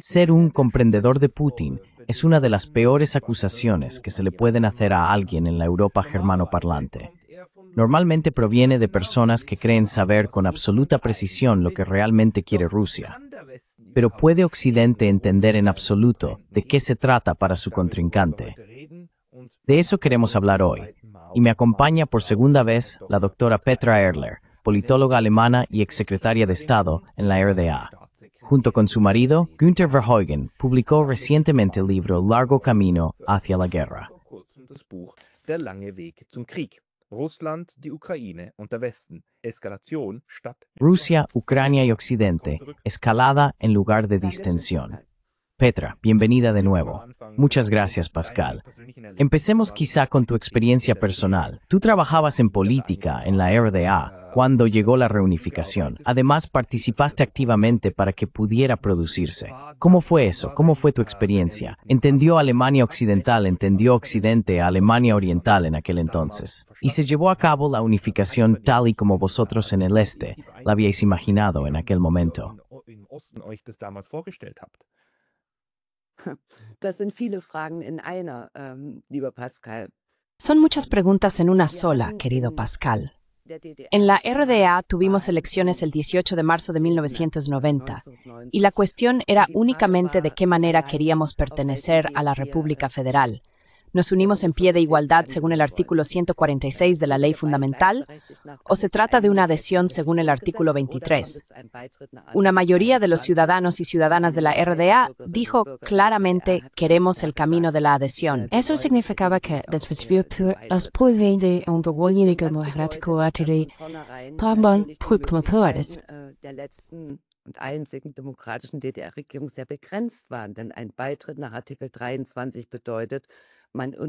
Ser un comprendedor de Putin es una de las peores acusaciones que se le pueden hacer a alguien en la Europa germanoparlante. Normalmente proviene de personas que creen saber con absoluta precisión lo que realmente quiere Rusia. Pero ¿puede Occidente entender en absoluto de qué se trata para su contrincante? De eso queremos hablar hoy, y me acompaña por segunda vez la doctora Petra Erler, politóloga alemana y exsecretaria de Estado en la RDA. Junto con su marido, Günther Verheugen, publicó recientemente el libro Largo Camino hacia la Guerra. Rusia, Ucrania y Occidente, escalada en lugar de distensión. Petra, bienvenida de nuevo. Muchas gracias, Pascal. Empecemos quizá con tu experiencia personal. Tú trabajabas en política en la RDA cuando llegó la reunificación. Además, participaste activamente para que pudiera producirse. ¿Cómo fue eso? ¿Cómo fue tu experiencia? ¿Entendió Alemania Occidental, entendió Occidente a Alemania Oriental en aquel entonces? ¿Y se llevó a cabo la unificación tal y como vosotros en el este la habíais imaginado en aquel momento? Das sind viele Fragen in einer, lieber Pascal. Son muchas preguntas en una sola, querido Pascal. En la RDA tuvimos elecciones el 18 de marzo de 1990 y la cuestión era únicamente de qué manera queríamos pertenecer a la República Federal. ¿Nos unimos en pie de igualdad según el artículo 146 de la Ley Fundamental o se trata de una adhesión según el artículo 23? Una mayoría de los ciudadanos y ciudadanas de la RDA dijo claramente queremos el camino de la adhesión. Eso significaba que después de las pruebas de un gobierno democrático Der letzten und einzigen demokratischen DDR-Regierung sehr begrenzt waren, denn ein Beitritt nach Artikel 23 bedeutet,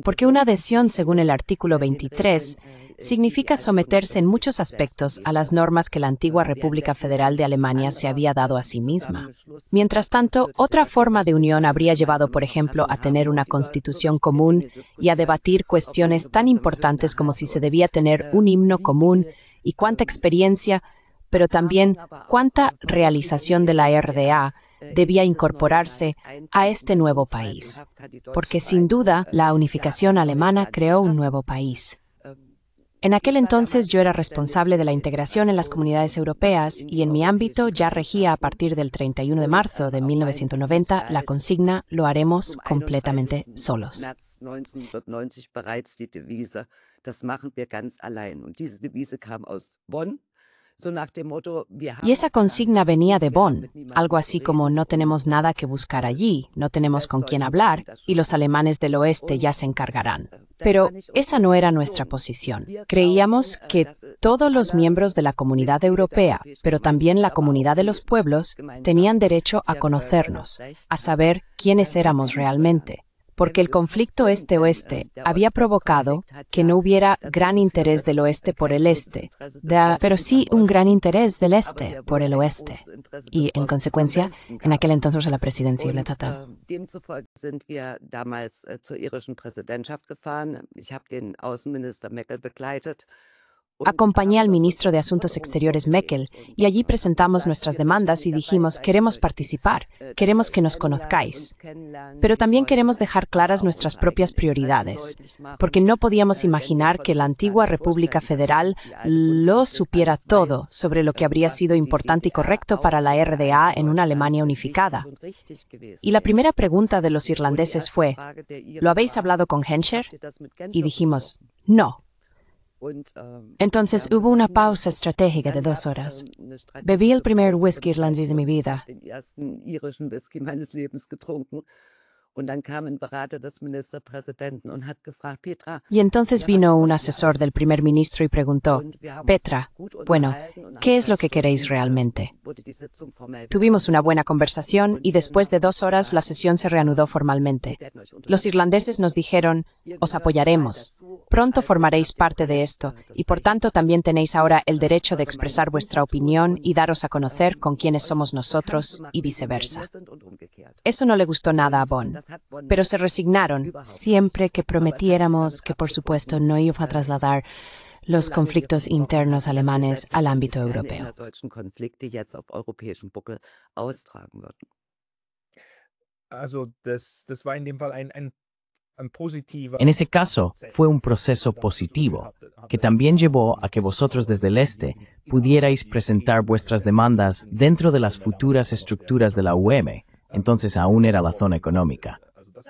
Porque una adhesión según el artículo 23 significa someterse en muchos aspectos a las normas que la antigua República Federal de Alemania se había dado a sí misma. Mientras tanto, otra forma de unión habría llevado, por ejemplo, a tener una constitución común y a debatir cuestiones tan importantes como si se debía tener un himno común y cuánta experiencia, pero también cuánta realización de la RDA debía incorporarse a este nuevo país, porque sin duda la unificación alemana creó un nuevo país. En aquel entonces yo era responsable de la integración en las comunidades europeas y en mi ámbito ya regía a partir del 31 de marzo de 1990 la consigna «Lo haremos completamente solos». Y esa consigna venía de Bonn, algo así como no tenemos nada que buscar allí, no tenemos con quién hablar y los alemanes del oeste ya se encargarán. Pero esa no era nuestra posición. Creíamos que todos los miembros de la comunidad europea, pero también la comunidad de los pueblos, tenían derecho a conocernos, a saber quiénes éramos realmente. Porque el conflicto este-oeste había provocado que no hubiera gran interés del oeste por el este, pero sí un gran interés del este por el oeste. Y, en consecuencia, en aquel entonces la presidencia estatal. Demzufolge sind wir damals zur irischen Präsidentschaft gefahren. Ich habe den Außenminister Merkel begleitet. Acompañé al ministro de Asuntos Exteriores Merkel y allí presentamos nuestras demandas y dijimos queremos participar, queremos que nos conozcáis, pero también queremos dejar claras nuestras propias prioridades, porque no podíamos imaginar que la antigua República Federal lo supiera todo sobre lo que habría sido importante y correcto para la RDA en una Alemania unificada. Y la primera pregunta de los irlandeses fue, ¿lo habéis hablado con Genscher? Y dijimos, no. Entonces hubo una pausa estratégica de 2 horas. Bebí el primer whisky irlandés de mi vida. Y entonces vino un asesor del primer ministro y preguntó, Petra, bueno, ¿qué es lo que queréis realmente? Tuvimos una buena conversación y después de 2 horas la sesión se reanudó formalmente. Los irlandeses nos dijeron, os apoyaremos. Pronto formaréis parte de esto y por tanto también tenéis ahora el derecho de expresar vuestra opinión y daros a conocer con quiénes somos nosotros y viceversa. Eso no le gustó nada a Bonn, pero se resignaron siempre que prometiéramos que por supuesto no iba a trasladar los conflictos internos alemanes al ámbito europeo. innerdeutschen Konflikte jetzt auf europäischem Buckel austragen würden. Also das war in dem Fall ein positiver. En ese caso, fue un proceso positivo, que también llevó a que vosotros desde el este pudierais presentar vuestras demandas dentro de las futuras estructuras de la UM, entonces aún era la zona económica.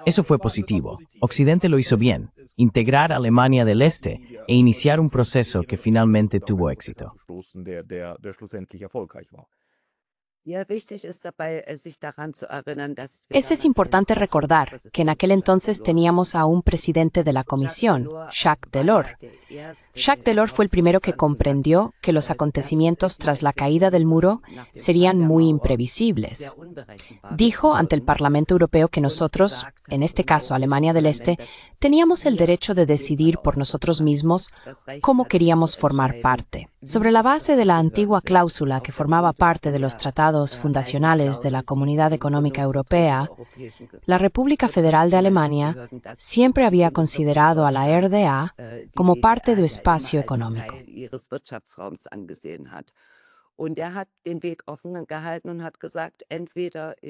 Eso fue positivo. Occidente lo hizo bien, integrar a Alemania del Este e iniciar un proceso que finalmente tuvo éxito. Der schlussendlich erfolgreich war. Ja, wichtig ist dabei, sich daran zu erinnern, dass wir Es damals importante einen recordar que en aquel entonces teníamos a un presidente de la Comisión, Jacques Delors. Jacques Delors fue el primero que comprendió que los acontecimientos tras la caída del muro serían muy imprevisibles. Dijo ante el Parlamento Europeo que nosotros, en este caso Alemania del Este, teníamos el derecho de decidir por nosotros mismos cómo queríamos formar parte. Sobre la base de la antigua cláusula que formaba parte de los tratados fundacionales de la Comunidad Económica Europea, la República Federal de Alemania siempre había considerado a la RDA como parte de su espacio económico.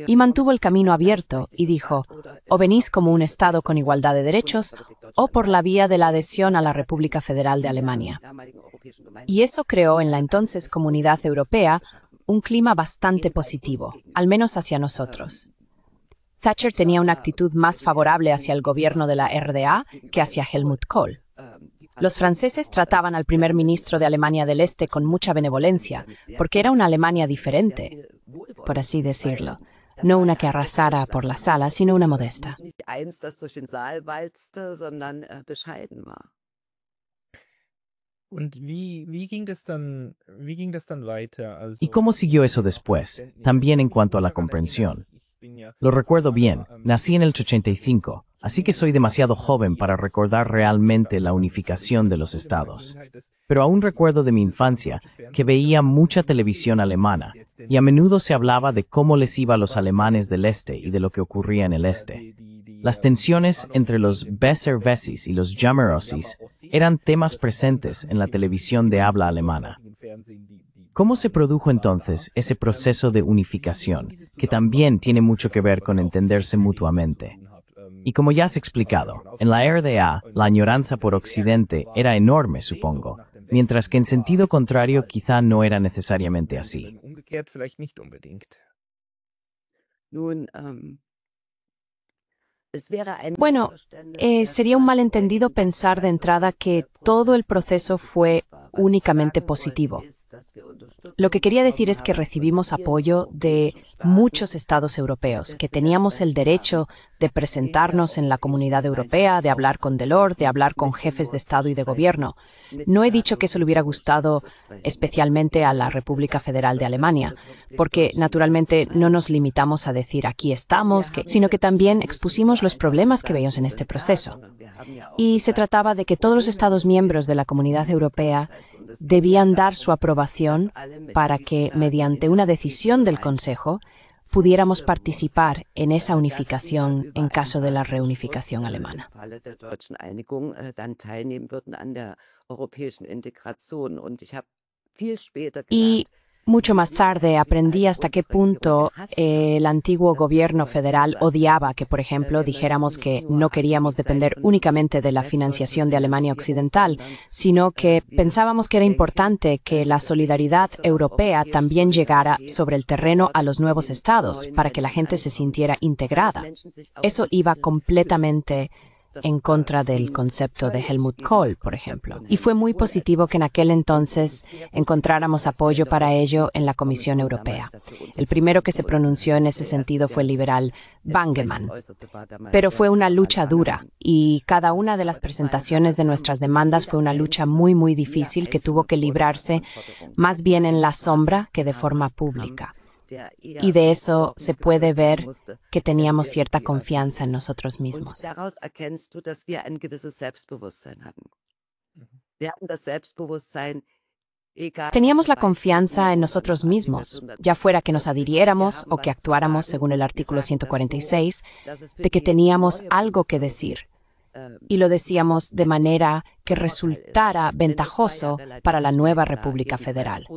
Y mantuvo el camino abierto y dijo, o venís como un Estado con igualdad de derechos o por la vía de la adhesión a la República Federal de Alemania. Y eso creó en la entonces Comunidad Europea un clima bastante positivo, al menos hacia nosotros. Thatcher tenía una actitud más favorable hacia el gobierno de la RDA que hacia Helmut Kohl. Los franceses trataban al primer ministro de Alemania del Este con mucha benevolencia, porque era una Alemania diferente, por así decirlo. No una que arrasara por la sala, sino una modesta. Und wie ging das dann weiter? Also, ¿Y cómo siguió eso después? También en cuanto a la comprensión. Lo recuerdo bien, nací en el 85, así que soy demasiado joven para recordar realmente la unificación de los estados. Pero aún recuerdo de mi infancia que veía mucha televisión alemana, y a menudo se hablaba de cómo les iba a los alemanes del este y de lo que ocurría en el este. Las tensiones entre los Besser-Wessis y los Jammerossis eran temas presentes en la televisión de habla alemana. ¿Cómo se produjo entonces ese proceso de unificación, que también tiene mucho que ver con entenderse mutuamente? Y como ya has explicado, en la RDA la añoranza por Occidente era enorme, supongo, mientras que en sentido contrario quizá no era necesariamente así. Umgekehrt vielleicht nicht unbedingt. Bueno, sería un malentendido pensar de entrada que todo el proceso fue únicamente positivo. Lo que quería decir es que recibimos apoyo de muchos estados europeos, que teníamos el derecho de presentarnos en la Comunidad Europea, de hablar con Delors, de hablar con jefes de Estado y de Gobierno. No he dicho que eso le hubiera gustado especialmente a la República Federal de Alemania, porque naturalmente no nos limitamos a decir aquí estamos, sino que también expusimos los problemas que veíamos en este proceso. Y se trataba de que todos los Estados miembros de la Comunidad Europea debían dar su aprobación para que, mediante una decisión del Consejo, pudiéramos participar en esa unificación en caso de la reunificación alemana. Y mucho más tarde aprendí hasta qué punto el antiguo gobierno federal odiaba que, por ejemplo, dijéramos que no queríamos depender únicamente de la financiación de Alemania Occidental, sino que pensábamos que era importante que la solidaridad europea también llegara sobre el terreno a los nuevos estados para que la gente se sintiera integrada. Eso iba completamente en contra del concepto de Helmut Kohl, por ejemplo. Y fue muy positivo que en aquel entonces encontráramos apoyo para ello en la Comisión Europea. El primero que se pronunció en ese sentido fue el liberal Bangemann. Pero fue una lucha dura y cada una de las presentaciones de nuestras demandas fue una lucha muy difícil que tuvo que librarse más bien en la sombra que de forma pública. Y de eso se puede ver que teníamos cierta confianza en nosotros mismos. Teníamos la confianza en nosotros mismos, ya fuera que nos adhiriéramos o que actuáramos según el artículo 146, de que teníamos algo que decir, y lo decíamos de manera que resultara ventajoso para la nueva República Federal.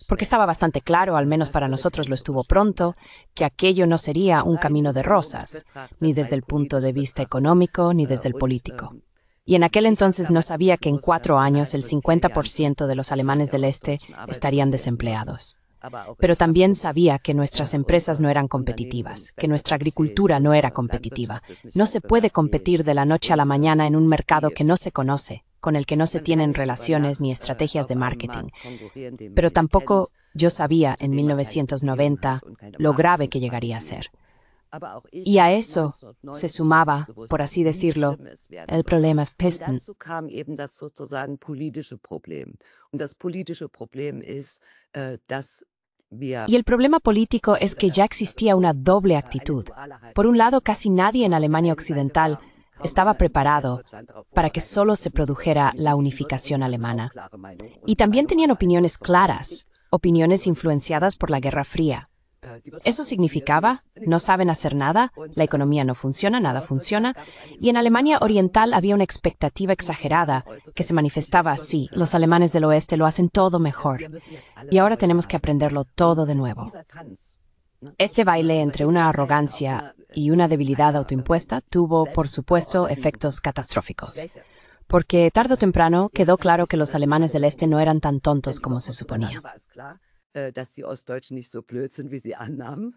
Porque estaba bastante claro, al menos para nosotros lo estuvo pronto, que aquello no sería un camino de rosas, ni desde el punto de vista económico, ni desde el político. Y en aquel entonces no sabía que en 4 años el 50% de los alemanes del Este estarían desempleados. Pero también sabía que nuestras empresas no eran competitivas, que nuestra agricultura no era competitiva. No se puede competir de la noche a la mañana en un mercado que no se conoce, con el que no se tienen relaciones ni estrategias de marketing. Pero tampoco yo sabía en 1990 lo grave que llegaría a ser. Y a eso se sumaba, por así decirlo, el problema Pisten. Y el problema político es que ya existía una doble actitud. Por un lado, casi nadie en Alemania Occidental estaba preparado para que solo se produjera la unificación alemana. Y también tenían opiniones claras, opiniones influenciadas por la Guerra Fría. Eso significaba, no saben hacer nada, la economía no funciona, nada funciona, y en Alemania Oriental había una expectativa exagerada que se manifestaba así: los alemanes del oeste lo hacen todo mejor, y ahora tenemos que aprenderlo todo de nuevo. Este baile entre una arrogancia y una debilidad autoimpuesta tuvo, por supuesto, efectos catastróficos, porque tarde o temprano quedó claro que los alemanes del este no eran tan tontos como se suponía. Dass die Ostdeutschen nicht so blöd sind, wie sie annahmen.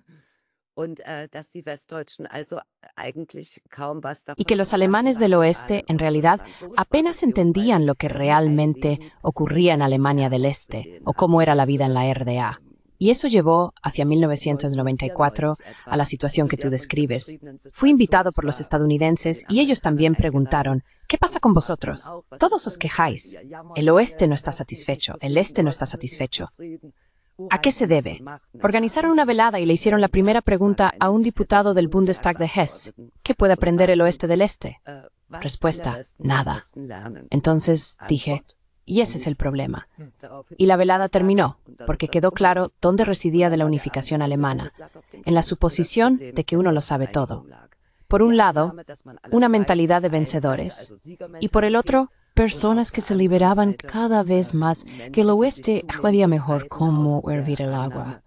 Und dass die Westdeutschen also eigentlich kaum was davon Y que los alemanes del oeste, en realidad, apenas entendían lo que realmente ocurría en Alemania del Este, o cómo era la vida en la RDA. Y eso llevó, hacia 1994, a la situación que tú describes. Fui invitado por los estadounidenses y ellos también preguntaron: ¿qué pasa con vosotros? Todos os quejáis. El oeste no está satisfecho, el este no está satisfecho. ¿A qué se debe? Organizaron una velada y le hicieron la primera pregunta a un diputado del Bundestag de Hesse: ¿qué puede aprender el oeste del este? Respuesta: nada. Entonces dije, y ese es el problema. Y la velada terminó, porque quedó claro dónde residía de la unificación alemana, en la suposición de que uno lo sabe todo. Por un lado, una mentalidad de vencedores, y por el otro, personas que se liberaban cada vez más, que el oeste sabía mejor cómo hervir el agua.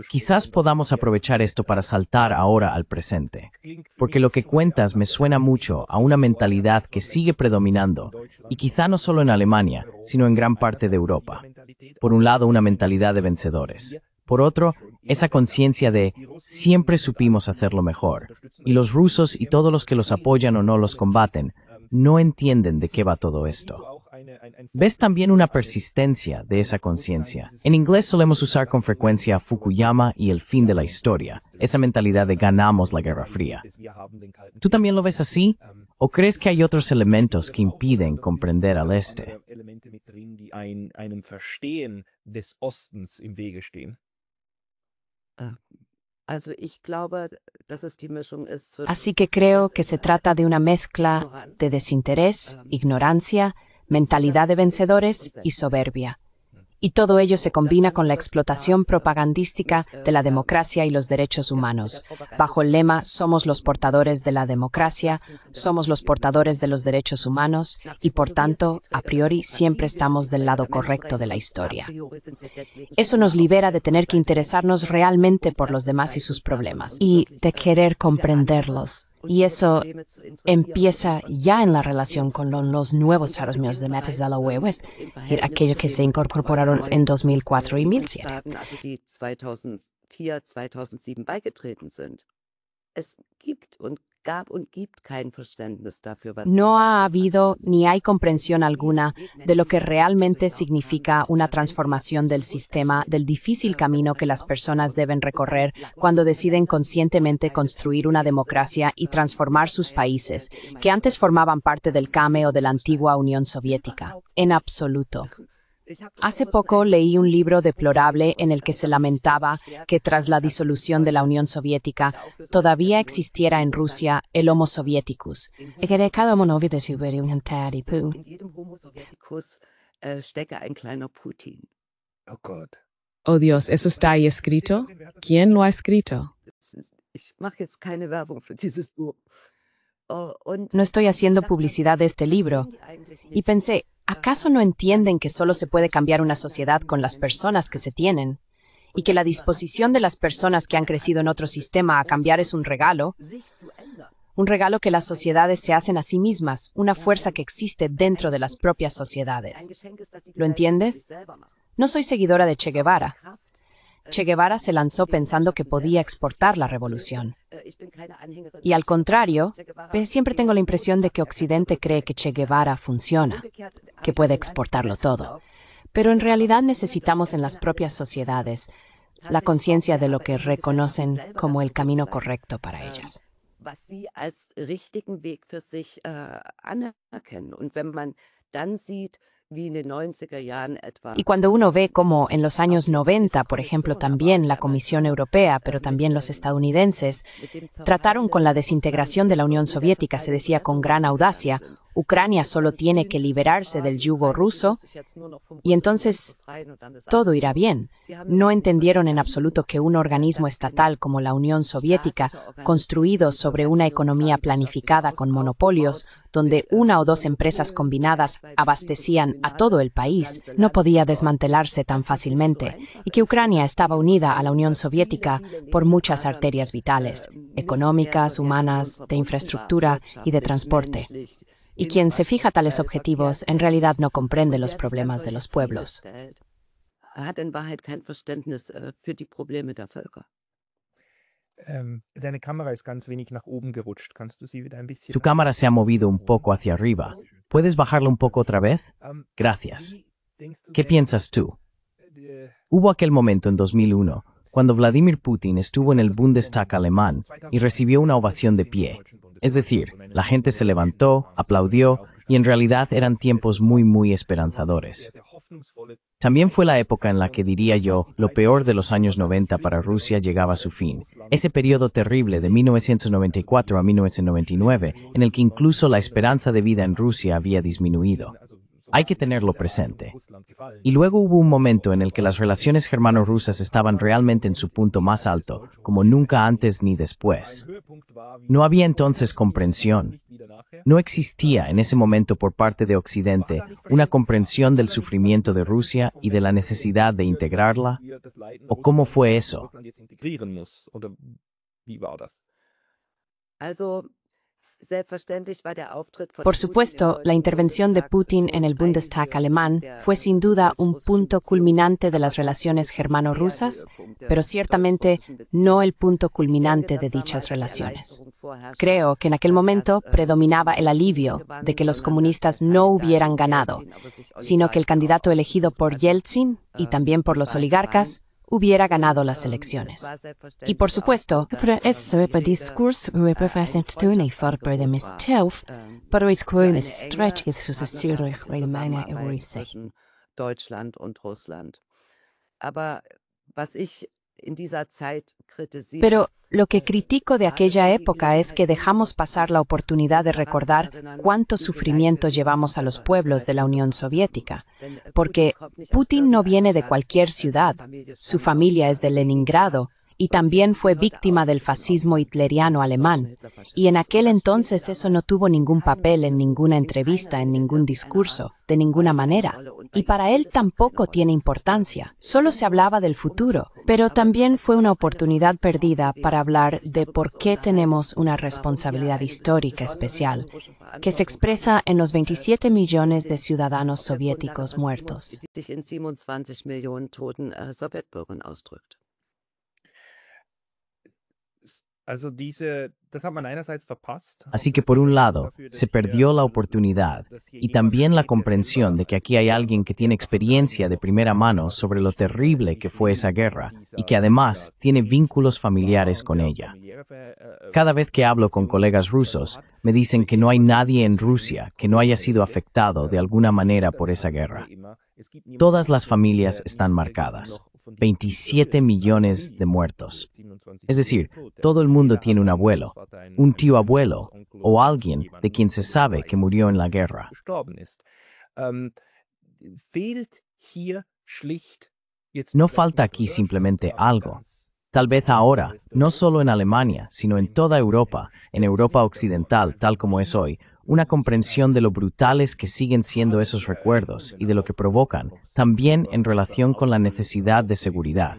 Quizás podamos aprovechar esto para saltar ahora al presente, porque lo que cuentas me suena mucho a una mentalidad que sigue predominando, y quizá no solo en Alemania, sino en gran parte de Europa. Por un lado, una mentalidad de vencedores. Por otro, esa conciencia de siempre supimos hacerlo mejor, y los rusos y todos los que los apoyan o no los combaten no entienden de qué va todo esto. ¿Ves también una persistencia de esa conciencia? En inglés solemos usar con frecuencia Fukuyama y el fin de la historia, esa mentalidad de ganamos la Guerra Fría. ¿Tú también lo ves así? ¿O crees que hay otros elementos que impiden comprender al este? Así que creo que se trata de una mezcla de desinterés, ignorancia, mentalidad de vencedores y soberbia. Y todo ello se combina con la explotación propagandística de la democracia y los derechos humanos, bajo el lema «Somos los portadores de la democracia, somos los portadores de los derechos humanos y, por tanto, a priori, siempre estamos del lado correcto de la historia». Eso nos libera de tener que interesarnos realmente por los demás y sus problemas, y de querer comprenderlos. Y eso empieza ya en la relación con los nuevos Estados Unidos de Metas de la UE, aquellos que se incorporaron en 2004 y 2007. No ha habido ni hay comprensión alguna de lo que realmente significa una transformación del sistema, del difícil camino que las personas deben recorrer cuando deciden conscientemente construir una democracia y transformar sus países, que antes formaban parte del CAME o de la antigua Unión Soviética. En absoluto. Hace poco leí un libro deplorable en el que se lamentaba que tras la disolución de la Unión Soviética todavía existiera en Rusia el Homo Sovieticus. Oh Dios, ¿eso está ahí escrito? ¿Quién lo ha escrito? Ich mache jetzt keine Werbung für dieses Buch. Und No estoy haciendo publicidad de este libro. Y pensé, ¿acaso no entienden que solo se puede cambiar una sociedad con las personas que se tienen? Y que la disposición de las personas que han crecido en otro sistema a cambiar es un regalo que las sociedades se hacen a sí mismas, una fuerza que existe dentro de las propias sociedades. ¿Lo entiendes? No soy seguidora de Che Guevara. Che Guevara se lanzó pensando que podía exportar la revolución. Y al contrario, siempre tengo la impresión de que Occidente cree que Che Guevara funciona, que puede exportarlo todo. Pero en realidad necesitamos en las propias sociedades la conciencia de lo que reconocen como el camino correcto para ellas. was sie als richtigen Weg für sich anerkennen. Und wenn man dann sieht, wie in den 90er Jahren etwa. Y cuando uno ve cómo en los años 90, por ejemplo, también la Comisión Europea, pero también los estadounidenses, trataron con la desintegración de la Unión Soviética, se decía con gran audacia, Ucrania solo tiene que liberarse del yugo ruso y entonces todo irá bien. No entendieron en absoluto que un organismo estatal como la Unión Soviética, construido sobre una economía planificada con monopolios, donde una o dos empresas combinadas abastecían a todo el país, no podía desmantelarse tan fácilmente, y que Ucrania estaba unida a la Unión Soviética por muchas arterias vitales, económicas, humanas, de infraestructura y de transporte. Y quien se fija tales objetivos en realidad no comprende los problemas de los pueblos. Hat in Wahrheit kein Verständnis für die Probleme der Völker. Deine Kamera ist ganz wenig nach oben gerutscht. Kannst du sie wieder ein bisschen? Tu cámara se ha movido un poco hacia arriba. ¿Puedes bajarla un poco otra vez? Gracias. ¿Qué piensas tú? Hubo aquel momento en 2001, cuando Vladimir Putin estuvo en el Bundestag alemán y recibió una ovación de pie. Es decir, la gente se levantó, aplaudió, y en realidad eran tiempos muy esperanzadores. También fue la época en la que, diría yo, lo peor de los años 90 para Rusia llegaba a su fin. Ese periodo terrible de 1994 a 1999, en el que incluso la esperanza de vida en Rusia había disminuido. Hay que tenerlo presente. Y luego hubo un momento en el que las relaciones germano-rusas estaban realmente en su punto más alto, como nunca antes ni después. No había entonces comprensión. No existía en ese momento por parte de Occidente una comprensión del sufrimiento de Rusia y de la necesidad de integrarla. ¿O cómo fue eso? Por supuesto, la intervención de Putin en el Bundestag alemán fue sin duda un punto culminante de las relaciones germano-rusas, pero ciertamente no el punto culminante de dichas relaciones. Creo que en aquel momento predominaba el alivio de que los comunistas no hubieran ganado, sino que el candidato elegido por Yeltsin y también por los oligarcas hubiera ganado las elecciones. Y por supuesto, Diskurs represent Tony for the mistelf, pero es que stretch is so zurich meine Deutschland und Russland. Aber was ich in dieser Zeit kritisiere. Pero lo que critico de aquella época es que dejamos pasar la oportunidad de recordar cuánto sufrimiento llevamos a los pueblos de la Unión Soviética, porque Putin no viene de cualquier ciudad, su familia es de Leningrado, y también fue víctima del fascismo hitleriano alemán, y en aquel entonces eso no tuvo ningún papel en ninguna entrevista, en ningún discurso, de ninguna manera. Y para él tampoco tiene importancia, solo se hablaba del futuro, pero también fue una oportunidad perdida para hablar de por qué tenemos una responsabilidad histórica especial, que se expresa en los 27 millones de ciudadanos soviéticos muertos. Así que por un lado, se perdió la oportunidad y también la comprensión de que aquí hay alguien que tiene experiencia de primera mano sobre lo terrible que fue esa guerra y que además tiene vínculos familiares con ella. Cada vez que hablo con colegas rusos, me dicen que no hay nadie en Rusia que no haya sido afectado de alguna manera por esa guerra. Todas las familias están marcadas. 27 millones de muertos. Es decir, todo el mundo tiene un abuelo, un tío abuelo o alguien de quien se sabe que murió en la guerra. No falta aquí simplemente algo. Tal vez ahora, no solo en Alemania, sino en toda Europa, en Europa occidental, tal como es hoy, una comprensión de lo brutales que siguen siendo esos recuerdos y de lo que provocan, también en relación con la necesidad de seguridad.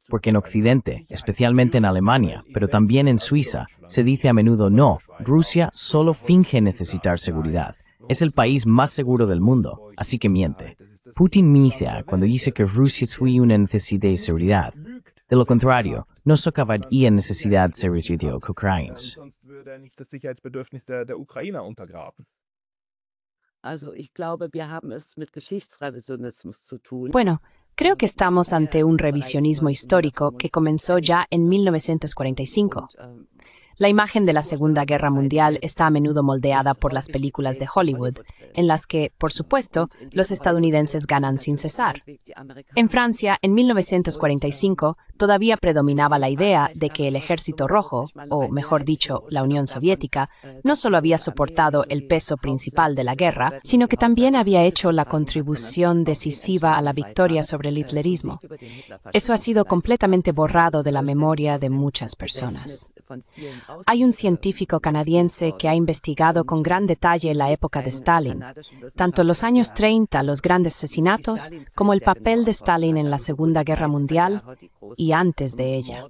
Porque en Occidente, especialmente en Alemania, pero también en Suiza, se dice a menudo no, Rusia solo finge necesitar seguridad. Es el país más seguro del mundo, así que miente. Putin mince cuando dice que Rusia tiene una necesidad de seguridad. De lo contrario, no socavaría necesidad de seguridad ucranianos. Sonst würde er nicht das Sicherheitsbedürfnis der Ukrainer untergraben. Also ich glaube, wir haben es mit Geschichtsrevisionismus zu tun. Bueno, creo que estamos ante un revisionismo histórico que comenzó ya en 1945. La imagen de la Segunda Guerra Mundial está a menudo moldeada por las películas de Hollywood, en las que, por supuesto, los estadounidenses ganan sin cesar. En Francia, en 1945, todavía predominaba la idea de que el Ejército Rojo, o mejor dicho, la Unión Soviética, no solo había soportado el peso principal de la guerra, sino que también había hecho la contribución decisiva a la victoria sobre el hitlerismo. Eso ha sido completamente borrado de la memoria de muchas personas. Hay un científico canadiense que ha investigado con gran detalle la época de Stalin, tanto los años 30, los grandes asesinatos, como el papel de Stalin en la Segunda Guerra Mundial y antes de ella.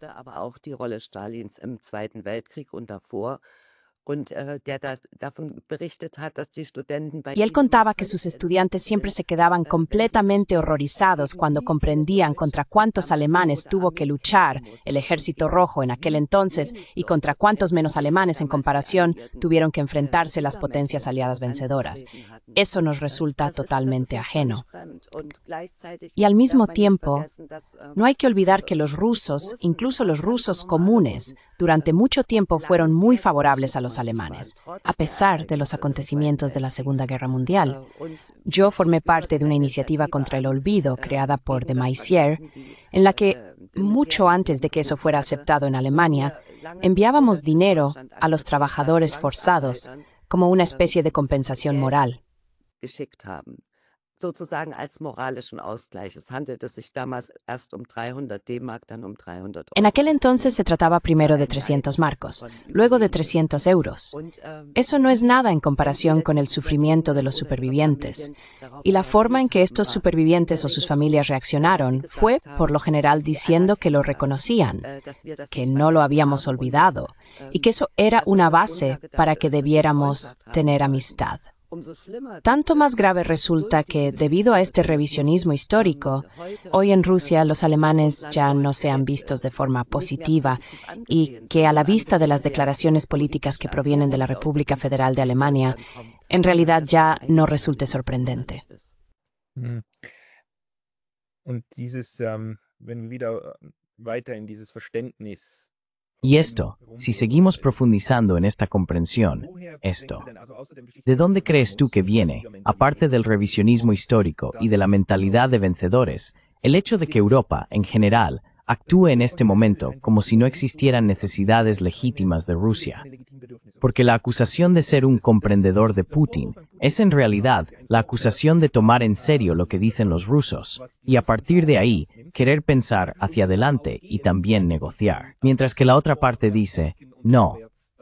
Y él contaba que sus estudiantes siempre se quedaban completamente horrorizados cuando comprendían contra cuántos alemanes tuvo que luchar el Ejército Rojo en aquel entonces y contra cuántos menos alemanes en comparación tuvieron que enfrentarse las potencias aliadas vencedoras. Eso nos resulta totalmente ajeno. Y al mismo tiempo, no hay que olvidar que los rusos, incluso los rusos comunes, durante mucho tiempo fueron muy favorables a los alemanes, a pesar de los acontecimientos de la Segunda Guerra Mundial. Yo formé parte de una iniciativa contra el olvido creada por de Maizière, en la que, mucho antes de que eso fuera aceptado en Alemania, enviábamos dinero a los trabajadores forzados como una especie de compensación moral. Sozusagen als moralischen Ausgleich. Es handelte sich damals erst 300 D-Mark, dann 300 En aquel entonces se trataba primero de 300 marcos, luego de 300 euros. Eso no es nada en comparación con el sufrimiento de los supervivientes. Y la forma en que estos supervivientes o sus familias reaccionaron fue, por lo general, diciendo que lo reconocían, que no lo habíamos olvidado, y que eso era una base para que debiéramos tener amistad. Tanto más grave resulta que, debido a este revisionismo histórico, hoy en Rusia los alemanes ya no sean vistos de forma positiva y que, a la vista de las declaraciones políticas que provienen de la República Federal de Alemania, en realidad ya no resulte sorprendente. Und dieses, wenn wir wieder weiter in dieses Verständnis. Y esto, si seguimos profundizando en esta comprensión, esto, ¿de dónde crees tú que viene, aparte del revisionismo histórico y de la mentalidad de vencedores, el hecho de que Europa, en general, actúe en este momento como si no existieran necesidades legítimas de Rusia? Porque la acusación de ser un comprendedor de Putin es en realidad la acusación de tomar en serio lo que dicen los rusos, y a partir de ahí, querer pensar hacia adelante y también negociar. Mientras que la otra parte dice, no,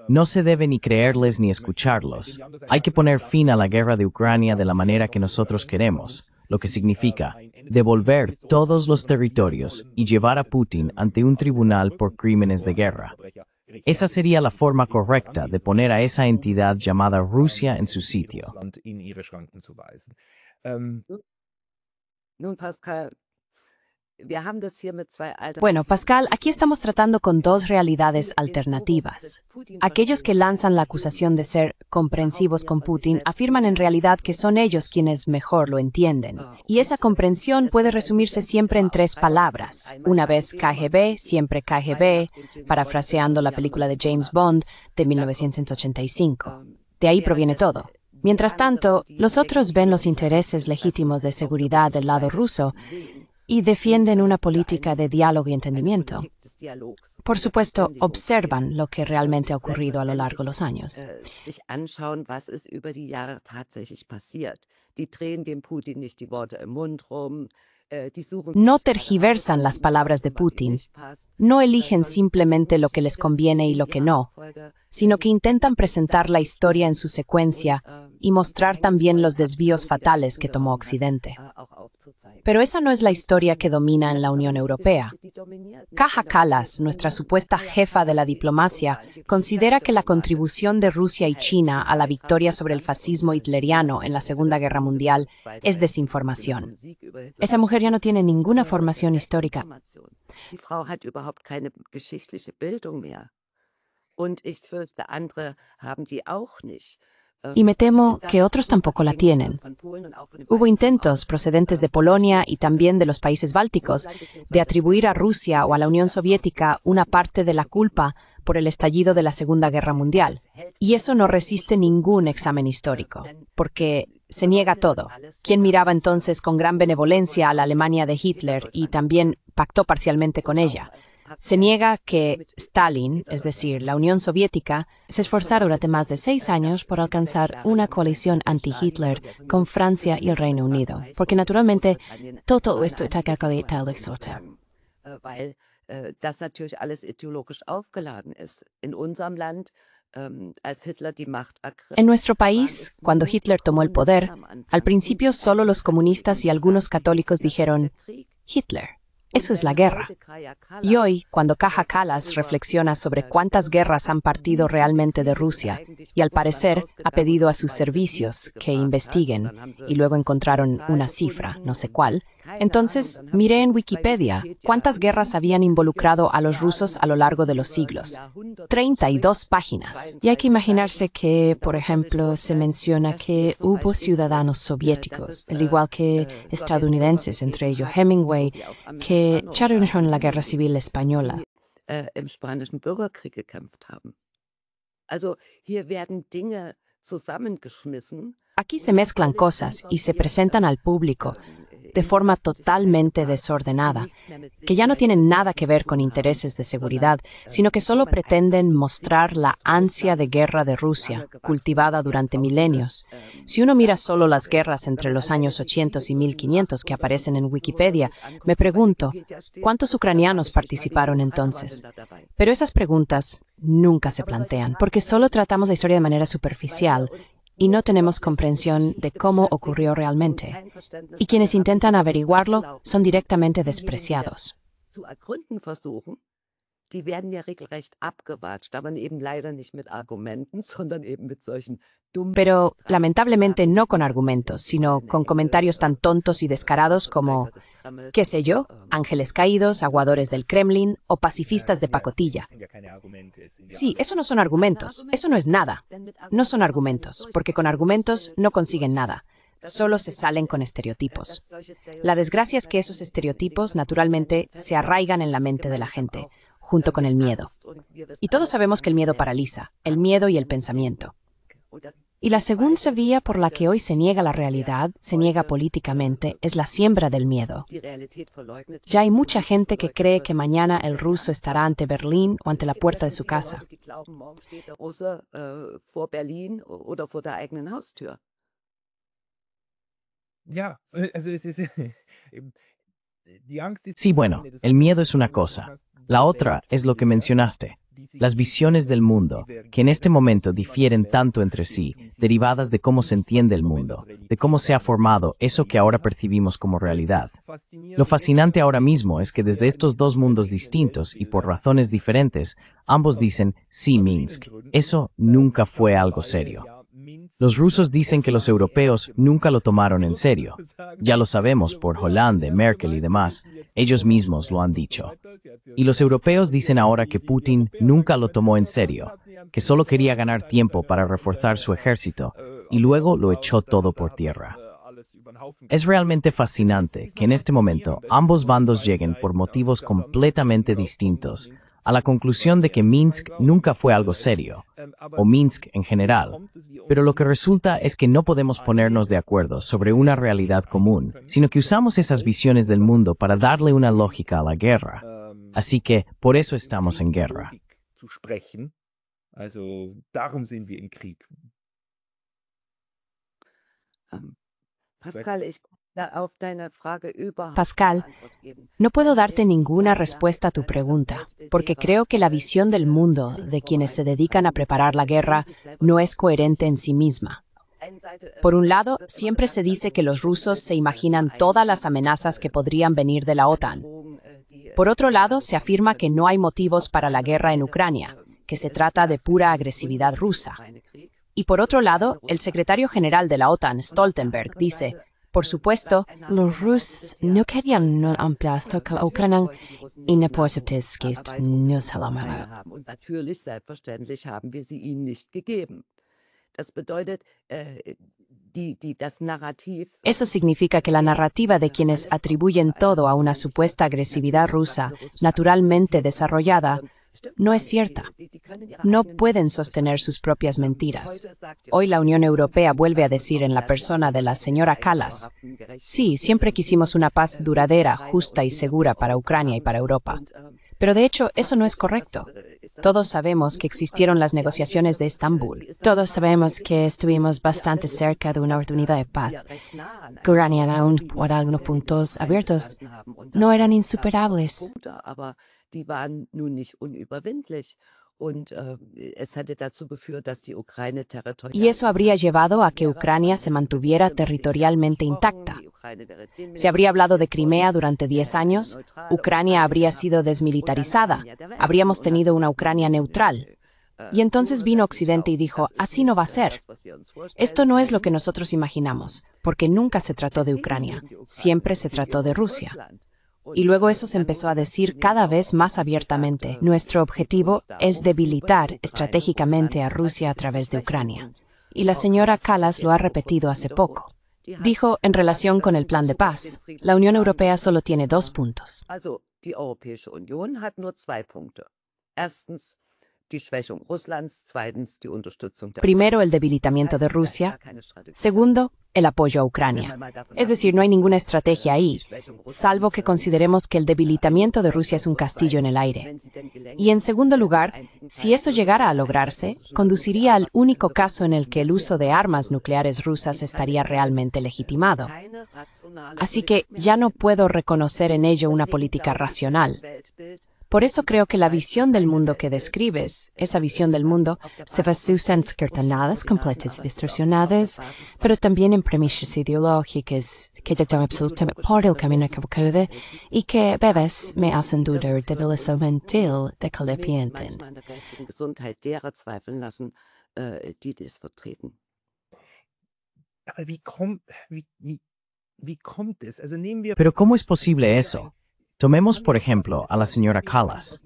no se debe ni creerles ni escucharlos. Hay que poner fin a la guerra de Ucrania de la manera que nosotros queremos, lo que significa devolver todos los territorios y llevar a Putin ante un tribunal por crímenes de guerra. Esa sería la forma correcta de poner a esa entidad llamada Rusia en su sitio. Nun, Pascal, Bueno, Pascal, aquí estamos tratando con dos realidades alternativas. Aquellos que lanzan la acusación de ser comprensivos con Putin afirman en realidad que son ellos quienes mejor lo entienden. Y esa comprensión puede resumirse siempre en tres palabras. Una vez KGB, siempre KGB, parafraseando la película de James Bond de 1985. De ahí proviene todo. Mientras tanto, los otros ven los intereses legítimos de seguridad del lado ruso y defienden una política de diálogo y entendimiento. Por supuesto, observan lo que realmente ha ocurrido a lo largo de los años. Sich anschauen, was ist über die Jahre tatsächlich passiert. Die drehen dem Putin nicht die Worte im Mund rum, No tergiversan las palabras de Putin, no eligen simplemente lo que les conviene y lo que no, sino que intentan presentar la historia en su secuencia y mostrar también los desvíos fatales que tomó Occidente. Pero esa no es la historia que domina en la Unión Europea. Kaja Kallas, nuestra supuesta jefa de la diplomacia, considera que la contribución de Rusia y China a la victoria sobre el fascismo hitleriano en la Segunda Guerra Mundial es desinformación. Esa mujer ya no tiene ninguna formación histórica. Die Frau hat überhaupt keine geschichtliche Bildung mehr. Und ich fürchte, andere haben die auch nicht. Y me temo que otros tampoco la tienen. Hubo intentos procedentes de Polonia y también de los países bálticos de atribuir a Rusia o a la Unión Soviética una parte de la culpa por el estallido de la Segunda Guerra Mundial. Y eso no resiste ningún examen histórico, porque se niega todo. ¿Quién miraba entonces con gran benevolencia a la Alemania de Hitler y también pactó parcialmente con ella? Se niega que Stalin, es decir, la Unión Soviética, Se esforzara durante más de 6 años por alcanzar una coalición anti-Hitler con Francia y el Reino Unido, porque naturalmente todo esto está cargado de tal exhorta. Weil das natürlich alles ideologisch aufgeladen ist. In unserem Land, als Hitler die Macht ergriff. En nuestro país, cuando Hitler tomó el poder, al principio solo los comunistas y algunos católicos dijeron, Hitler, eso es la guerra. Y hoy, cuando Kaja Kallas reflexiona sobre cuántas guerras han partido realmente de Rusia, y al parecer ha pedido a sus servicios que investiguen, y luego encontraron una cifra, no sé cuál, entonces miré en Wikipedia cuántas guerras habían involucrado a los rusos a lo largo de los siglos. 32 páginas. Y hay que imaginarse que, por ejemplo, se menciona que hubo ciudadanos soviéticos, al igual que estadounidenses, entre ellos Hemingway, que lucharon en la Guerra Civil Española. Im Spanischen Bürgerkrieg gekämpft haben. Also hier werden Dinge zusammengeschmissen. Aquí se mezclan cosas y se presentan al público de forma totalmente desordenada, que ya no tienen nada que ver con intereses de seguridad, sino que solo pretenden mostrar la ansia de guerra de Rusia, cultivada durante milenios. Si uno mira solo las guerras entre los años 800 y 1500 que aparecen en Wikipedia, me pregunto, ¿cuántos ucranianos participaron entonces? Pero esas preguntas nunca se plantean, Porque solo tratamos la historia de manera superficial y no tenemos comprensión de cómo ocurrió realmente. Y quienes intentan averiguarlo son directamente despreciados. Zu ergründen versuchen, die werden ja regelrecht abgewatscht, aber eben leider nicht mit Argumenten, sondern eben mit solchen dummen. Pero, lamentablemente, no con argumentos, sino con comentarios tan tontos y descarados como, qué sé yo, ángeles caídos, aguadores del Kremlin o pacifistas de pacotilla. Sí, eso no son argumentos, eso no es nada. No son argumentos, porque con argumentos no consiguen nada. Solo se salen con estereotipos. La desgracia es que esos estereotipos, naturalmente, se arraigan en la mente de la gente, junto con el miedo. Y todos sabemos que el miedo paraliza, el miedo y el pensamiento. Y la segunda vía por la que hoy se niega la realidad, se niega políticamente, es la siembra del miedo. Ya hay mucha gente que cree que mañana el ruso estará ante Berlín o ante la puerta de su casa. Vor Berlin oder vor der eigenen Haustür. Ja, also es ist die Angst ist Sí, bueno, el miedo es una cosa. La otra es lo que mencionaste, las visiones del mundo, que en este momento difieren tanto entre sí, derivadas de cómo se entiende el mundo, de cómo se ha formado eso que ahora percibimos como realidad. Lo fascinante ahora mismo es que desde estos dos mundos distintos y por razones diferentes, ambos dicen, sí, Minsk, eso nunca fue algo serio. Los rusos dicen que los europeos nunca lo tomaron en serio. Ya lo sabemos por Hollande, Merkel y demás. Ellos mismos lo han dicho. Y los europeos dicen ahora que Putin nunca lo tomó en serio, que solo quería ganar tiempo para reforzar su ejército, y luego lo echó todo por tierra. Es realmente fascinante que en este momento ambos bandos lleguen por motivos completamente distintos a la conclusión de que Minsk nunca fue algo serio, o Minsk en general, pero lo que resulta es que no podemos ponernos de acuerdo sobre una realidad común, sino que usamos esas visiones del mundo para darle una lógica a la guerra. Así que por eso estamos en guerra. zu sprechen. Also darum sind wir im Krieg. Pascal, ich Pascal, no puedo darte ninguna respuesta a tu pregunta, porque creo que la visión del mundo de quienes se dedican a preparar la guerra no es coherente en sí misma. Por un lado, siempre se dice que los rusos se imaginan todas las amenazas que podrían venir de la OTAN. Por otro lado, se afirma que no hay motivos para la guerra en Ucrania, que se trata de pura agresividad rusa. Y por otro lado, el secretario general de la OTAN, Stoltenberg, dice: por supuesto, Los rusos no querían ampliar la Ucrania y no posibles que esto no se la mala. Und natürlich, selbstverständlich haben wir sie ihnen nicht gegeben. Das bedeutet, das Narrativ. eso significa que la narrativa de quienes atribuyen todo a una supuesta agresividad rusa naturalmente desarrollada no es cierta. No pueden sostener sus propias mentiras. Hoy la Unión Europea vuelve a decir en la persona de la señora Kallas: sí, siempre quisimos una paz duradera, justa y segura para Ucrania y para Europa. Pero de hecho, eso no es correcto. Todos sabemos que existieron las negociaciones de Estambul. Todos sabemos que estuvimos bastante cerca de una oportunidad de paz. Ucrania aún por algunos puntos abiertos no eran insuperables. Die waren nun nicht unüberwindlich. Und es hätte dazu geführt, dass die Ukraine territorial. Y eso habría llevado a que Ucrania se mantuviera territorialmente intacta. Se habría hablado de Crimea durante 10 años, Ucrania habría sido desmilitarizada, habríamos tenido una Ucrania neutral. Y entonces vino Occidente y dijo: así no va a ser. Esto no es lo que nosotros imaginamos, porque nunca se trató de Ucrania, siempre se trató de Rusia. Y luego eso se empezó a decir cada vez más abiertamente: nuestro objetivo es debilitar estratégicamente a Rusia a través de Ucrania. Y la señora Kallas lo ha repetido hace poco. Dijo en relación con el plan de paz: la Unión Europea solo tiene 2 puntos. Also, die Europäische Union hat nur 2 Punkte. Erstens, die Schwächung Russlands, zweitens, die Unterstützung der Primero, el debilitamiento de Rusia. Segundo, el apoyo a Ucrania. Es decir, no hay ninguna estrategia ahí, salvo que consideremos que el debilitamiento de Rusia es un castillo en el aire. Y en segundo lugar, si eso llegara a lograrse, conduciría al único caso en el que el uso de armas nucleares rusas estaría realmente legitimado. Así que ya no puedo reconocer en ello una política racional. Por eso creo que la visión del mundo que describes, esa visión del mundo, Se basan en certezas completas y distorsionadas, pero también en premisas ideológicas que dictan absolutamente por el camino equivocado y que a veces me hacen dudar de la salud mental de que le piensan. manchmal an der geistigen Gesundheit derer zweifeln lassen, die das vertreten. Aber wie kommt es? Also nehmen wir. Pero ¿cómo es posible eso? Tomemos, por ejemplo, a la señora Kallas.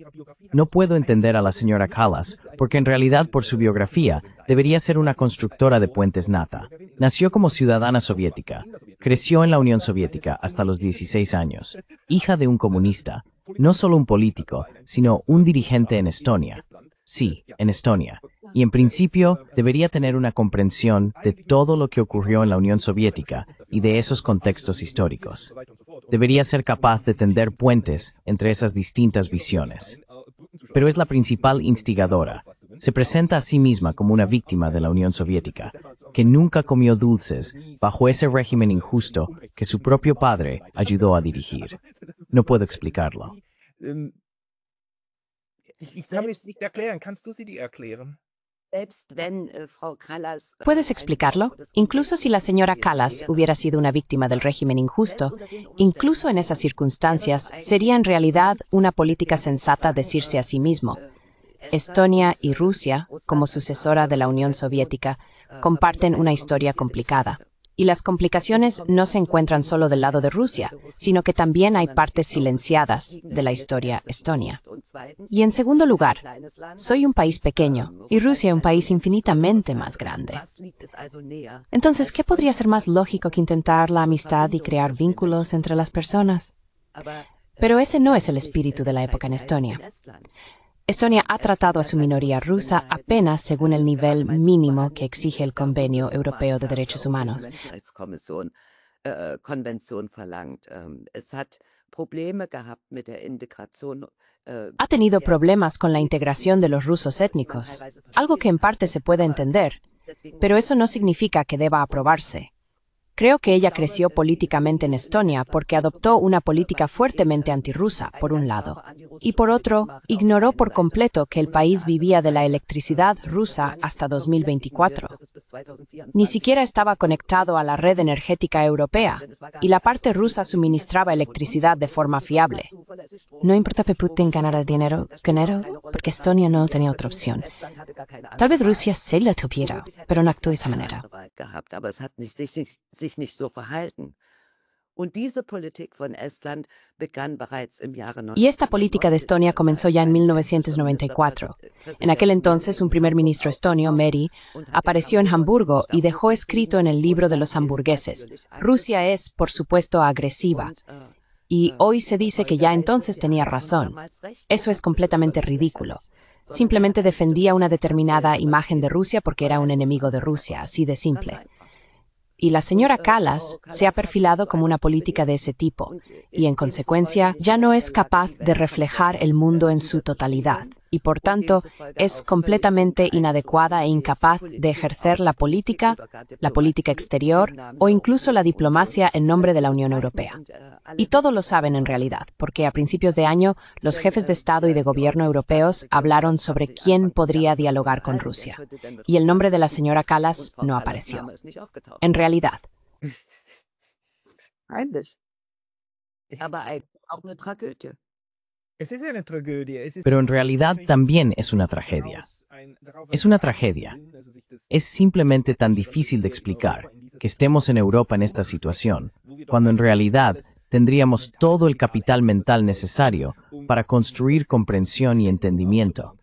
No puedo entender a la señora Kallas, porque en realidad por su biografía debería ser una constructora de puentes nata. Nació como ciudadana soviética, creció en la Unión Soviética hasta los 16 años, hija de un comunista, no solo un político, sino un dirigente en Estonia. Sí, en Estonia. Y en principio debería tener una comprensión de todo lo que ocurrió en la Unión Soviética y de esos contextos históricos. Debería ser capaz de tender puentes entre esas distintas visiones. Pero es la principal instigadora. Se presenta a sí misma como una víctima de la Unión Soviética, que nunca comió dulces bajo ese régimen injusto que su propio padre ayudó a dirigir. No puedo explicarlo. Ich kann mir es nicht erklären. Kannst du sie dir erklären? ¿Puedes explicarlo? Incluso si la señora Kallas hubiera sido una víctima del régimen injusto, incluso en esas circunstancias, sería en realidad una política sensata decirse a sí mismo: Estonia y Rusia, como sucesora de la Unión Soviética, comparten una historia complicada. Y las complicaciones no se encuentran solo del lado de Rusia, sino que también hay partes silenciadas de la historia estonia. Y en segundo lugar, soy un país pequeño y Rusia un país infinitamente más grande. Entonces, ¿qué podría ser más lógico que intentar la amistad y crear vínculos entre las personas? Pero ese no es el espíritu de la época en Estonia. Estonia ha tratado a su minoría rusa apenas según el nivel mínimo que exige el Convenio Europeo de Derechos Humanos. Ha tenido problemas con la integración de los rusos étnicos, algo que en parte se puede entender, pero eso no significa que deba aprobarse. Creo que ella creció políticamente en Estonia porque adoptó una política fuertemente antirrusa, por un lado, y por otro, ignoró por completo que el país vivía de la electricidad rusa hasta 2024. Ni siquiera estaba conectado a la red energética europea, y la parte rusa suministraba electricidad de forma fiable. No importa que Putin ganara dinero, porque Estonia no tenía otra opción. Tal vez Rusia sí la tuviera, pero no actuó de esa manera. Sich nicht so verhalten. Und diese Politik von Estland begann bereits im Jahre Y esta política de Estonia comenzó ya en 1994. En aquel entonces, un primer ministro estonio, Meri, apareció en Hamburgo y dejó escrito en el libro de los hamburgueses: Rusia es, por supuesto, agresiva. Y hoy se dice que ya entonces tenía razón. Eso es completamente ridículo. Simplemente defendía una determinada imagen de Rusia porque era un enemigo de Rusia, así de simple. Y la señora Kallas se ha perfilado como una política de ese tipo, y en consecuencia ya no es capaz de reflejar el mundo en su totalidad, y por tanto es completamente inadecuada e incapaz de ejercer la política exterior o incluso la diplomacia en nombre de la Unión Europea. Y todos lo saben en realidad, porque a principios de año los jefes de Estado y de Gobierno europeos hablaron sobre quién podría dialogar con Rusia, y el nombre de la señora Kallas no apareció. En realidad. Pero en realidad también es una tragedia. Es una tragedia. Es simplemente tan difícil de explicar que estemos en Europa en esta situación, cuando en realidad tendríamos todo el capital mental necesario para construir comprensión y entendimiento.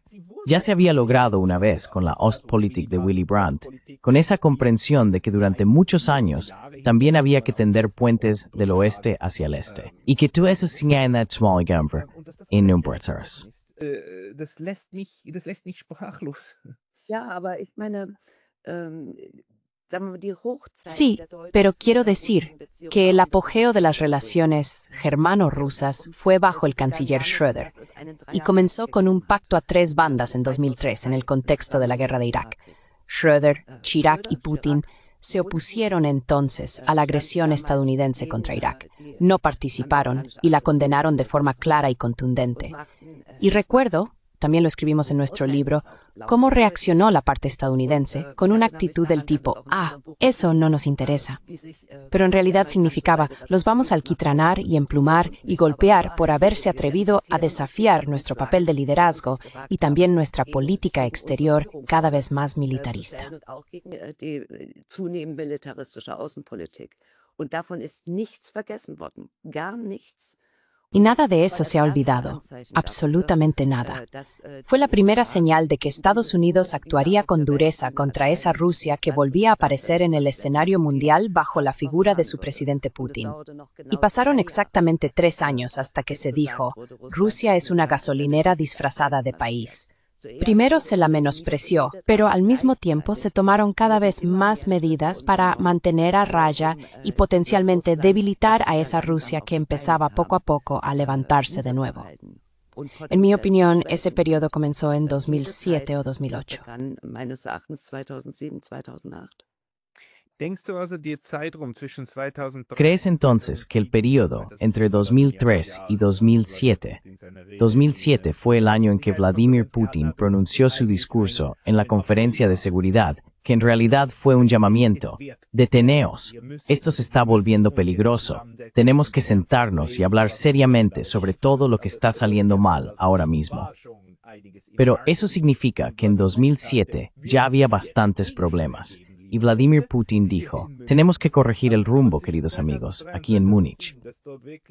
Ya se había logrado una vez con la Ostpolitik de Willy Brandt, con esa comprensión de que durante muchos años también había que tender puentes del oeste hacia el este. Y que tú eso signal en that small gamver in Numbrezers. Das lässt mich sprachlos. Ja, aber ich meine, Sí, pero quiero decir que el apogeo de las relaciones germano-rusas fue bajo el canciller Schröder y comenzó con un pacto a tres bandas en 2003 en el contexto de la guerra de Irak. Schröder, Chirac y Putin se opusieron entonces a la agresión estadounidense contra Irak. No participaron y la condenaron de forma clara y contundente. Y recuerdo, también lo escribimos en nuestro libro, cómo reaccionó la parte estadounidense con una actitud del tipo: eso no nos interesa. Pero en realidad significaba: los vamos a alquitranar y emplumar y golpear por haberse atrevido a desafiar nuestro papel de liderazgo y también nuestra política exterior cada vez más militarista. Und davon ist nichts vergessen worden, gar nichts. Y nada de eso se ha olvidado, absolutamente nada. Fue la primera señal de que Estados Unidos actuaría con dureza contra esa Rusia que volvía a aparecer en el escenario mundial bajo la figura de su presidente Putin. Y pasaron exactamente 3 años hasta que se dijo: Rusia es una gasolinera disfrazada de país. Primero se la menospreció, pero al mismo tiempo se tomaron cada vez más medidas para mantener a raya y potencialmente debilitar a esa Rusia que empezaba poco a poco a levantarse de nuevo. En mi opinión, ese periodo comenzó en 2007 o 2008. ¿Crees entonces que el periodo entre 2003 y 2007 fue el año en que Vladimir Putin pronunció su discurso en la conferencia de seguridad, que en realidad fue un llamamiento: deteneos, esto se está volviendo peligroso, tenemos que sentarnos y hablar seriamente sobre todo lo que está saliendo mal ahora mismo? Pero eso significa que en 2007 ya había bastantes problemas. Y Vladimir Putin dijo: tenemos que corregir el rumbo, queridos amigos, aquí en Múnich.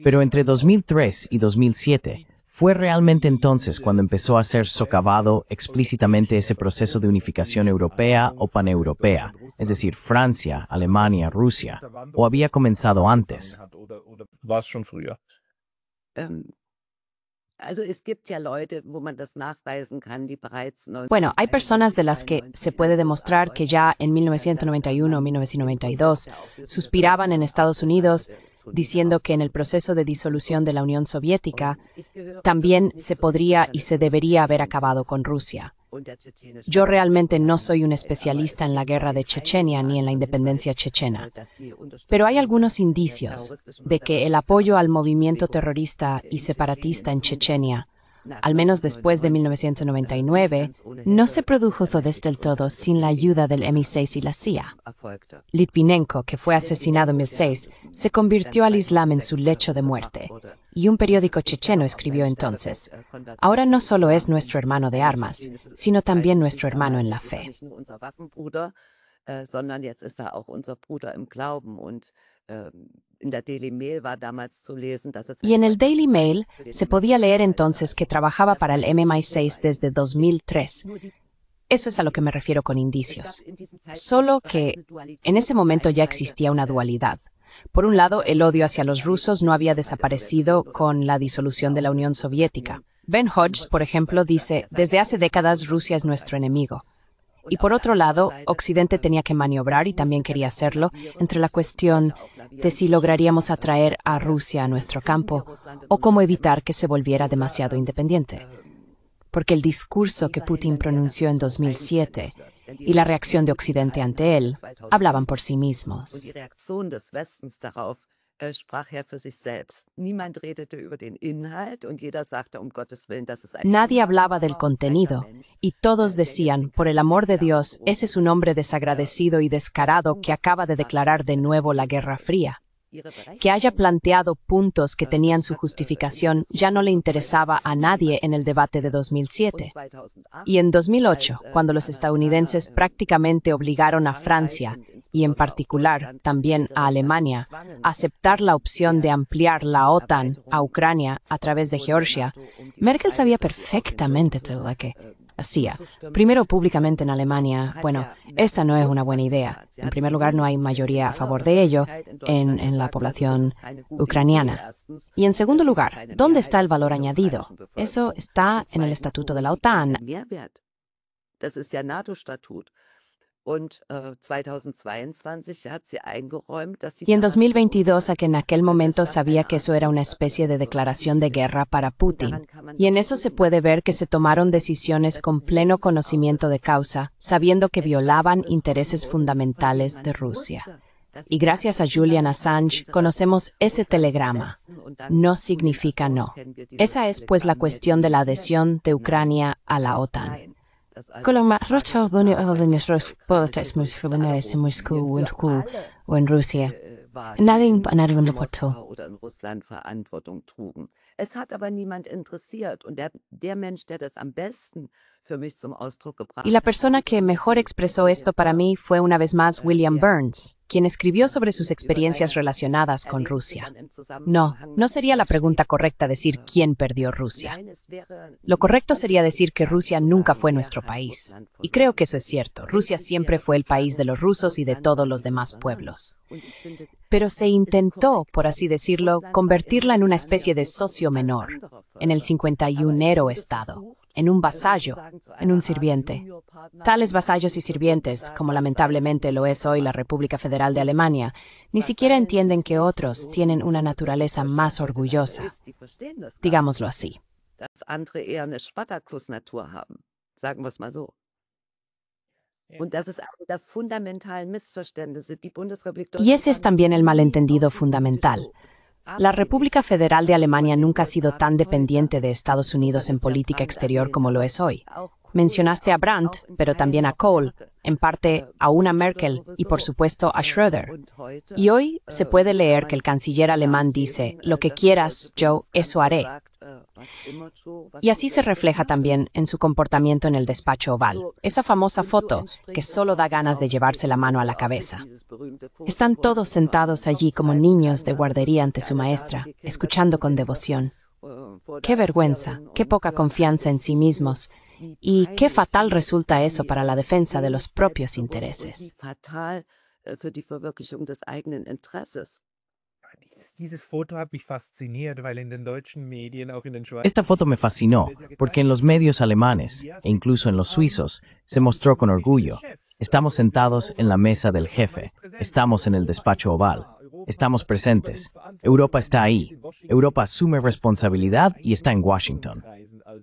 Pero entre 2003 y 2007, fue realmente entonces cuando empezó a ser socavado explícitamente ese proceso de unificación europea o paneuropea, es decir, Francia, Alemania, Rusia, ¿o había comenzado antes? Bueno, hay personas de las que se puede demostrar que ya en 1991 o 1992 suspiraban en Estados Unidos diciendo que en el proceso de disolución de la Unión Soviética también se podría y se debería haber acabado con Rusia. Yo realmente no soy un especialista en la guerra de Chechenia ni en la independencia chechena, pero hay algunos indicios de que el apoyo al movimiento terrorista y separatista en Chechenia, al menos después de 1999, no se produjo del todo sin la ayuda del MI6 y la CIA. Litvinenko, que fue asesinado en 2006, se convirtió al Islam en su lecho de muerte, y un periódico checheno escribió entonces: ahora no solo es nuestro hermano de armas, sino también nuestro hermano en la fe. Y en el Daily Mail se podía leer entonces que trabajaba para el MI6 desde 2003. Eso es a lo que me refiero con indicios. Solo que en ese momento ya existía una dualidad. Por un lado, el odio hacia los rusos no había desaparecido con la disolución de la Unión Soviética. Ben Hodges, por ejemplo, dice: desde hace décadas Rusia es nuestro enemigo. Y por otro lado, Occidente tenía que maniobrar, y también quería hacerlo, entre la cuestión de si lograríamos atraer a Rusia a nuestro campo o cómo evitar que se volviera demasiado independiente. Porque el discurso que Putin pronunció en 2007 y la reacción de Occidente ante él hablaban por sí mismos. Nadie hablaba del contenido, y todos decían: por el amor de Dios, ese es un hombre desagradecido y descarado que acaba de declarar de nuevo la Guerra Fría. Que haya planteado puntos que tenían su justificación ya no le interesaba a nadie en el debate de 2007. Y en 2008, cuando los estadounidenses prácticamente obligaron a Francia, y en particular también a Alemania, a aceptar la opción de ampliar la OTAN a Ucrania a través de Georgia, Merkel sabía perfectamente todo lo que hacía. Primero, públicamente en Alemania: bueno, esta no es una buena idea. En primer lugar, no hay mayoría a favor de ello en la población ucraniana. Y en segundo lugar, ¿dónde está el valor añadido? Eso está en el estatuto de la OTAN. Y en 2022, a que en aquel momento sabía que eso era una especie de declaración de guerra para Putin. Y en eso se puede ver que se tomaron decisiones con pleno conocimiento de causa, sabiendo que violaban intereses fundamentales de Rusia. Y gracias a Julian Assange conocemos ese telegrama. No significa no. Esa es pues la cuestión de la adhesión de Ucrania a la OTAN. O en Rusia. Es hat aber niemand interessiert, und der Mensch, der das am besten für mich zum Ausdruck gebracht Y la persona que mejor expresó esto para mí fue una vez más William Burns, quien escribió sobre sus experiencias relacionadas con Rusia. No sería la pregunta correcta decir quién perdió Rusia. Lo correcto sería decir que Rusia nunca fue nuestro país. Y creo que eso es cierto. Rusia siempre fue el país de los rusos y de todos los demás pueblos. Pero se intentó, por así decirlo, convertirla en una especie de socio menor, en el 51º estado, en un vasallo, en un sirviente. Tales vasallos y sirvientes, como lamentablemente lo es hoy la República Federal de Alemania, ni siquiera entienden que otros tienen una naturaleza más orgullosa. Digámoslo así. Y ese es también el malentendido fundamental. La República Federal de Alemania nunca ha sido tan dependiente de Estados Unidos en política exterior como lo es hoy. Mencionaste a Brandt, pero también a Kohl, en parte a una Merkel y por supuesto a Schröder. Y hoy se puede leer que el canciller alemán dice: lo que quieras, Joe, eso haré. Y así se refleja también en su comportamiento en el despacho oval. Esa famosa foto que solo da ganas de llevarse la mano a la cabeza. Están todos sentados allí como niños de guardería ante su maestra, escuchando con devoción. Qué vergüenza, qué poca confianza en sí mismos, y qué fatal resulta eso para la defensa de los propios intereses. Esta foto me fascinó porque en los medios alemanes e incluso en los suizos se mostró con orgullo. Estamos sentados en la mesa del jefe, estamos en el despacho oval, estamos presentes. Europa está ahí, Europa asume responsabilidad y está en Washington.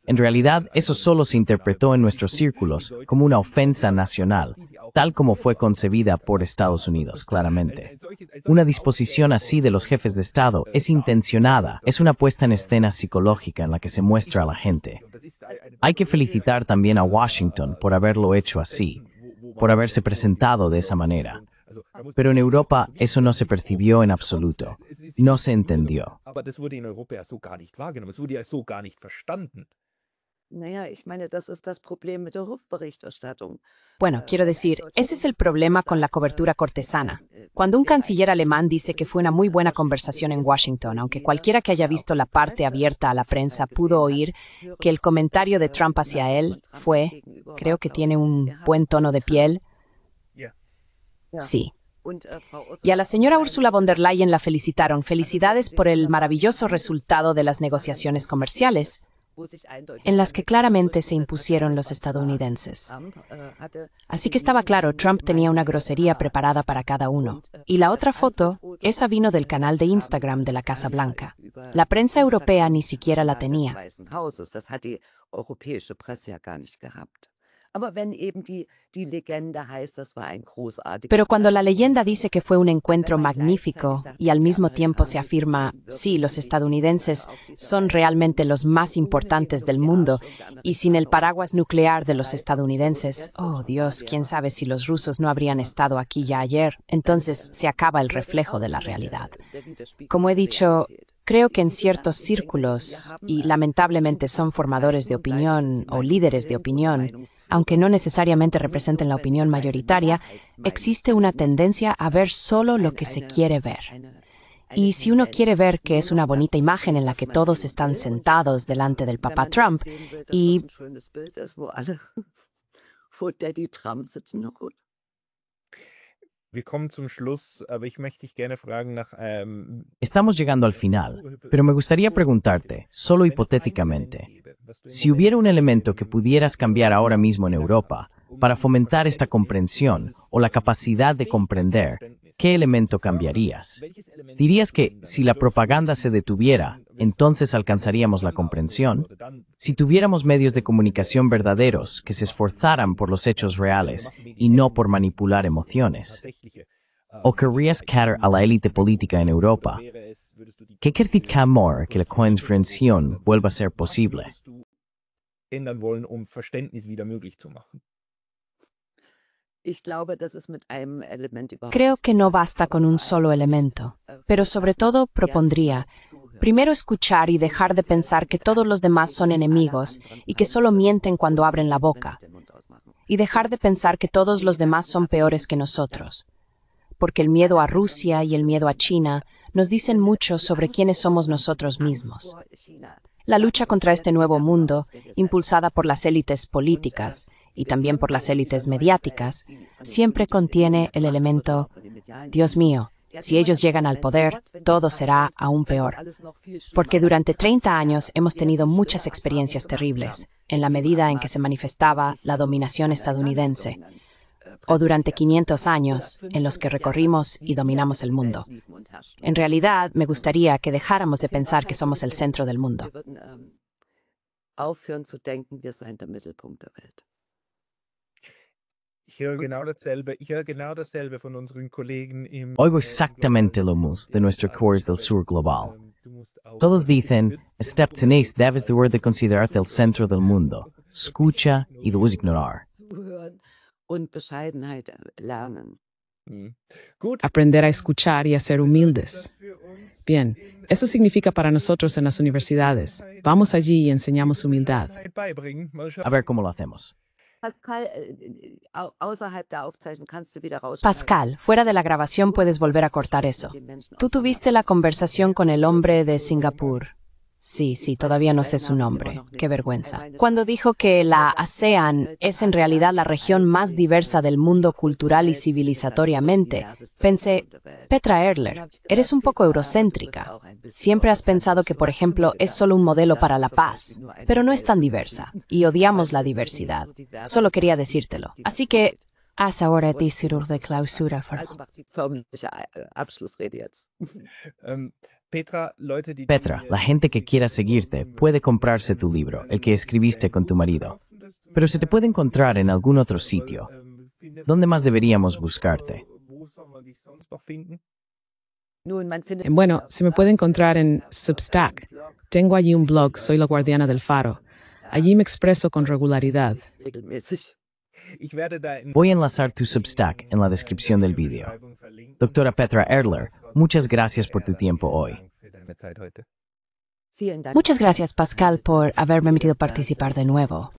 En realidad, eso solo se interpretó en nuestros círculos como una ofensa nacional, tal como fue concebida por Estados Unidos, claramente. Una disposición así de los jefes de Estado es intencionada, es una puesta en escena psicológica en la que se muestra a la gente. Hay que felicitar también a Washington por haberlo hecho así, por haberse presentado de esa manera. Pero en Europa eso no se percibió en absoluto, no se entendió. Naja, ich meine, das ist das Problem mit der Hofberichterstattung. Bueno, quiero decir, ese es el problema con la cobertura cortesana. Cuando un canciller alemán dice que fue una muy buena conversación en Washington, aunque cualquiera que haya visto la parte abierta a la prensa pudo oír que el comentario de Trump hacia él fue, creo que tiene un buen tono de piel. Sí. Y a la señora Ursula von der Leyen la felicitaron. Felicidades por el maravilloso resultado de las negociaciones comerciales, en las que claramente se impusieron los estadounidenses. Así que estaba claro, Trump tenía una grosería preparada para cada uno. Y la otra foto, esa vino del canal de Instagram de la Casa Blanca. La prensa europea ni siquiera la tenía. Pero cuando la leyenda dice que fue un encuentro magnífico y al mismo tiempo se afirma, sí, los estadounidenses son realmente los más importantes del mundo y sin el paraguas nuclear de los estadounidenses, oh Dios, quién sabe si los rusos no habrían estado aquí ya ayer, entonces se acaba el reflejo de la realidad. Como he dicho, creo que en ciertos círculos, y lamentablemente son formadores de opinión o líderes de opinión, aunque no necesariamente representen la opinión mayoritaria, existe una tendencia a ver solo lo que se quiere ver. Y si uno quiere ver que es una bonita imagen en la que todos están sentados delante del papá Trump y... Estamos llegando al final, pero me gustaría preguntarte, solo hipotéticamente, si hubiera un elemento que pudieras cambiar ahora mismo en Europa para fomentar esta comprensión o la capacidad de comprender, ¿qué elemento cambiarías? ¿Dirías que si la propaganda se detuviera, entonces alcanzaríamos la comprensión? Si tuviéramos medios de comunicación verdaderos que se esforzaran por los hechos reales y no por manipular emociones. ¿O querrías caer a la élite política en Europa? ¿Qué querría amor que la comprensión vuelva a ser posible? Creo que no basta con un solo elemento, pero sobre todo propondría, primero escuchar y dejar de pensar que todos los demás son enemigos y que solo mienten cuando abren la boca, y dejar de pensar que todos los demás son peores que nosotros, porque el miedo a Rusia y el miedo a China nos dicen mucho sobre quiénes somos nosotros mismos. La lucha contra este nuevo mundo, impulsada por las élites políticas y también por las élites mediáticas, siempre contiene el elemento, Dios mío, si ellos llegan al poder, todo será aún peor. Porque durante 30 años hemos tenido muchas experiencias terribles, en la medida en que se manifestaba la dominación estadounidense, o durante 500 años en los que recorrimos y dominamos el mundo. En realidad, me gustaría que dejáramos de pensar que somos el centro del mundo. Oigo exactamente lo mismo de nuestros colegas del sur global. Todos dicen, Stephenés, debes de considerarte el centro del mundo. Escucha y debes ignorar. Aprender a escuchar y a ser humildes. Bien, eso significa para nosotros en las universidades. Vamos allí y enseñamos humildad. A ver cómo lo hacemos. Pascal, fuera de la grabación puedes volver a cortar eso. Tú tuviste la conversación con el hombre de Singapur. Sí, todavía no sé su nombre. Qué vergüenza. Cuando dijo que la ASEAN es en realidad la región más diversa del mundo cultural y civilizatoriamente, pensé, Petra Erler, eres un poco eurocéntrica. Siempre has pensado que, por ejemplo, es solo un modelo para la paz, pero no es tan diversa, y odiamos la diversidad. Solo quería decírtelo. Así que, haz ahora de clausura. Petra, la gente que quiera seguirte puede comprarse tu libro, el que escribiste con tu marido. Pero se te puede encontrar en algún otro sitio. ¿Dónde más deberíamos buscarte? Bueno, se me puede encontrar en Substack. Tengo allí un blog, Soy la Guardiana del Faro. Allí me expreso con regularidad. Voy a enlazar tu Substack en la descripción del vídeo. Doctora Petra Erdler, muchas gracias por tu tiempo hoy. Muchas gracias, Pascal, por haberme permitido participar de nuevo.